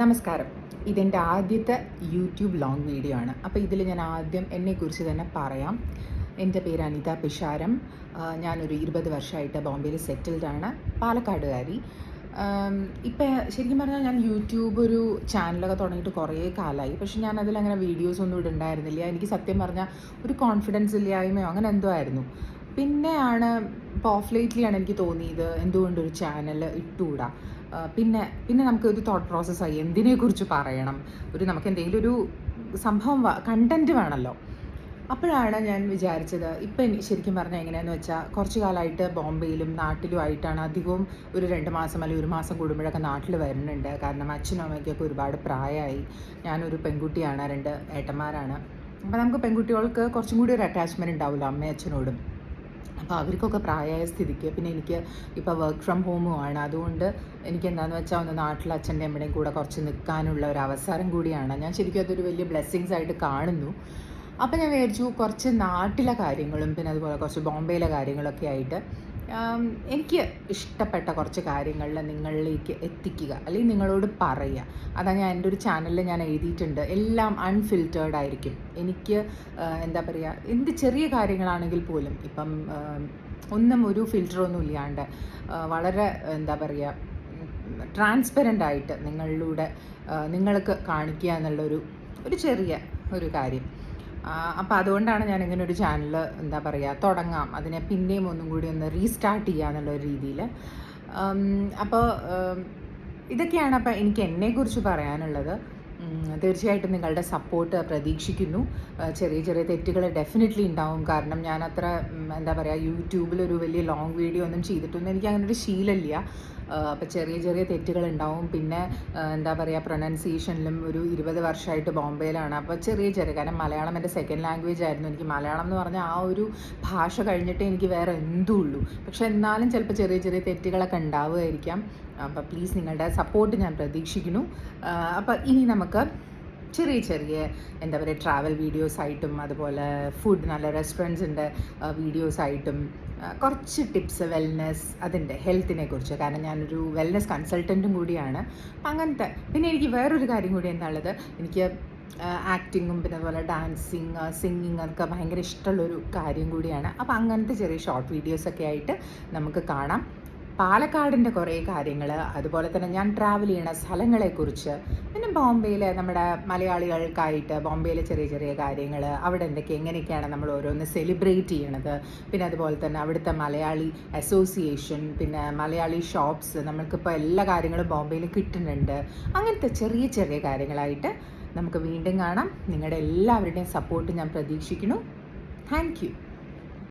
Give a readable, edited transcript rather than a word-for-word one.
നമസ്കാരം. ഇതെൻ്റെ ആദ്യത്തെ യൂട്യൂബ് ലോങ് വീഡിയോ ആണ്. അപ്പോൾ ഇതിൽ ഞാൻ ആദ്യം എന്നെക്കുറിച്ച് തന്നെ പറയാം. എൻ്റെ പേര് അനിത പിഷാരം. ഞാനൊരു 20 വർഷമായിട്ട് ബോംബെയിൽ സെറ്റിൽഡാണ്. പാലക്കാടുകാരി. ഇപ്പം ശരിക്കും പറഞ്ഞാൽ ഞാൻ യൂട്യൂബ് ഒരു ചാനലൊക്കെ തുടങ്ങിയിട്ട് കുറേ കാലമായി. പക്ഷെ ഞാൻ അതിലങ്ങനെ വീഡിയോസൊന്നും ഇടുന്നുണ്ടായിരുന്നില്ല. എനിക്ക് സത്യം പറഞ്ഞാൽ ഒരു കോൺഫിഡൻസ് ഇല്ലായ്മയോ അങ്ങനെ എന്തോ ആയിരുന്നു. പിന്നെയാണ് ഇപ്പോൾ ഓഫ് ലേറ്റ്ലിയാണ് എനിക്ക് തോന്നിയത് എന്തുകൊണ്ടൊരു ചാനൽ ഇട്ടുകൂടാ. പിന്നെ പിന്നെ നമുക്കൊരു തോട്ട് പ്രോസസ്സായി എന്തിനെക്കുറിച്ച് പറയണം, നമുക്ക് എന്തെങ്കിലും ഒരു സംഭവം കണ്ടൻറ്റ് വേണമല്ലോ. അപ്പോഴാണ് ഞാൻ വിചാരിച്ചത്, ഇപ്പം ശരിക്കും പറഞ്ഞാൽ എങ്ങനെയാണെന്ന് വെച്ചാൽ കുറച്ച് കാലമായിട്ട് ബോംബെയിലും നാട്ടിലുമായിട്ടാണ് അധികവും. ഒരു 2 മാസം അല്ലെങ്കിൽ 1 മാസം കൂടുമ്പോഴൊക്കെ നാട്ടിൽ വരുന്നുണ്ട്. കാരണം അച്ഛനും അമ്മയ്ക്കൊക്കെ ഒരുപാട് പ്രായമായി. ഞാനൊരു പെൺകുട്ടിയാണ്, 2 ഏട്ടന്മാരാണ്. അപ്പോൾ നമുക്ക് പെൺകുട്ടികൾക്ക് കുറച്ചും കൂടി ഒരു അറ്റാച്ച്മെൻറ്റ് ഉണ്ടാവില്ല അമ്മയും അച്ഛനോടും. അപ്പോൾ അവർക്കൊക്കെ പ്രായമായ സ്ഥിതിക്ക് പിന്നെ എനിക്ക് ഇപ്പോൾ വർക്ക് ഫ്രം ഹോമുമാണ്. അതുകൊണ്ട് എനിക്ക് എന്താണെന്ന് വെച്ചാൽ ഒന്ന് നാട്ടിൽ അച്ഛൻ്റെ അമ്മയുടെയും കൂടെ കുറച്ച് നിൽക്കാനുള്ള ഒരു അവസരം കൂടിയാണ്. ഞാൻ ശരിക്കും അതൊരു വലിയ ബ്ലെസ്സിങ്സ് ആയിട്ട് കാണുന്നു. അപ്പോൾ ഞാൻ വിചാരിച്ചു കുറച്ച് നാട്ടിലെ കാര്യങ്ങളും പിന്നെ അതുപോലെ കുറച്ച് ബോംബെയിലെ കാര്യങ്ങളൊക്കെ ആയിട്ട് എനിക്ക് ഇഷ്ടപ്പെട്ട കുറച്ച് കാര്യങ്ങളിൽ നിങ്ങളിലേക്ക് എത്തിക്കുക, അല്ലെങ്കിൽ നിങ്ങളോട് പറയുക. അതാണ് ഞാൻ എൻ്റെ ഒരു ചാനലിൽ ഞാൻ എഴുതിയിട്ടുണ്ട്. എല്ലാം അൺഫിൽറ്റേർഡ് ആയിരിക്കും. എനിക്ക് എന്താ പറയുക, എന്ത് ചെറിയ കാര്യങ്ങളാണെങ്കിൽ പോലും ഇപ്പം ഒന്നും ഒരു ഫിൽറ്ററൊന്നും ഇല്ലാണ്ട് വളരെ എന്താ പറയുക ട്രാൻസ്പെറൻ്റ് ആയിട്ട് നിങ്ങളിലൂടെ നിങ്ങൾക്ക് കാണിക്കുക എന്നുള്ളൊരു ചെറിയ ഒരു കാര്യം. അപ്പോൾ അതുകൊണ്ടാണ് ഞാൻ ഇങ്ങനെ ഒരു ചാനൽ എന്താ പറയുക തുടങ്ങാം, അതിനെ പിന്നെയും ഒന്നും കൂടി ഒന്ന് റീസ്റ്റാർട്ട് ചെയ്യുക എന്നുള്ള രീതിയിൽ. അപ്പോൾ ഇതൊക്കെയാണ് അപ്പോൾ എനിക്ക് എന്നെക്കുറിച്ച് പറയാനുള്ളത്. തീർച്ചയായിട്ടും നിങ്ങളുടെ സപ്പോർട്ട് പ്രതീക്ഷിക്കുന്നു. ചെറിയ ചെറിയ തെറ്റുകൾ ഡെഫിനറ്റ്ലി ഉണ്ടാവും. കാരണം ഞാൻ അത്ര എന്താ പറയുക യൂട്യൂബിലൊരു വലിയ ലോങ് വീഡിയോ ഒന്നും ചെയ്തിട്ടൊന്നും എനിക്ക് അങ്ങനെ ഒരു ശീലമില്ല. അപ്പോൾ ചെറിയ ചെറിയ തെറ്റുകൾ ഉണ്ടാവും. പിന്നെ എന്താ പറയുക പ്രൊനൗൺസിയേഷനിലും ഒരു 20 വർഷമായിട്ട് ബോംബെയിലാണ്. അപ്പോൾ ചെറിയ കാരണം മലയാളം എൻ്റെ സെക്കൻഡ് ലാംഗ്വേജ് ആയിരുന്നു. എനിക്ക് മലയാളം എന്ന് പറഞ്ഞാൽ ആ ഒരു ഭാഷ കഴിഞ്ഞിട്ടേ എനിക്ക് വേറെ എന്തും ഉള്ളൂ. പക്ഷെ എന്നാലും ചിലപ്പോൾ ചെറിയ ചെറിയ തെറ്റുകളൊക്കെ ഉണ്ടാവുമായിരിക്കാം. അപ്പോൾ പ്ലീസ് നിങ്ങളുടെ സപ്പോർട്ട് ഞാൻ പ്രതീക്ഷിക്കുന്നു. അപ്പോൾ ഇനി നമുക്ക് ചെറിയ ചെറിയ എന്താ പറയുക ട്രാവൽ വീഡിയോസായിട്ടും അതുപോലെ ഫുഡ് നല്ല റെസ്റ്റോറൻറ്റ്സിൻ്റെ വീഡിയോസായിട്ടും കുറച്ച് ടിപ്സ് വെൽനെസ് അതിൻ്റെ ഹെൽത്തിനെ കുറിച്ച്. കാരണം ഞാനൊരു വെൽനെസ് കൺസൾട്ടൻറ്റും കൂടിയാണ്. അപ്പം അങ്ങനത്തെ പിന്നെ എനിക്ക് വേറൊരു കാര്യം കൂടി എന്താണുള്ളത്, എനിക്ക് ആക്ടിങ്ങും പിന്നെ അതുപോലെ ഡാൻസിങ് സിംഗിങ് അതൊക്കെ ഭയങ്കര ഇഷ്ടമുള്ളൊരു കാര്യം കൂടിയാണ്. അപ്പോൾ അങ്ങനത്തെ ചെറിയ ഷോർട്ട് വീഡിയോസൊക്കെ ആയിട്ട് നമുക്ക് കാണാം. പാലക്കാടിൻ്റെ കുറേ കാര്യങ്ങൾ, അതുപോലെ തന്നെ ഞാൻ ട്രാവൽ ചെയ്യുന്ന സ്ഥലങ്ങളെക്കുറിച്ച്, പിന്നെ ബോംബെയിലെ നമ്മുടെ മലയാളികൾക്കായിട്ട് ബോംബെയിലെ ചെറിയ ചെറിയ കാര്യങ്ങൾ, അവിടെ എങ്ങനെയൊക്കെയാണ് നമ്മൾ ഓരോന്ന് സെലിബ്രേറ്റ് ചെയ്യണത്, പിന്നെ അതുപോലെ തന്നെ അവിടുത്തെ മലയാളി അസോസിയേഷൻ, പിന്നെ മലയാളി ഷോപ്സ്, നമ്മൾക്കിപ്പോൾ എല്ലാ കാര്യങ്ങളും ബോംബെയിൽ കിട്ടുന്നുണ്ട്. അങ്ങനത്തെ ചെറിയ ചെറിയ കാര്യങ്ങളായിട്ട് നമുക്ക് വീണ്ടും കാണാം. നിങ്ങളുടെ എല്ലാവരുടെയും സപ്പോർട്ട് ഞാൻ പ്രതീക്ഷിക്കുന്നു. Thank you.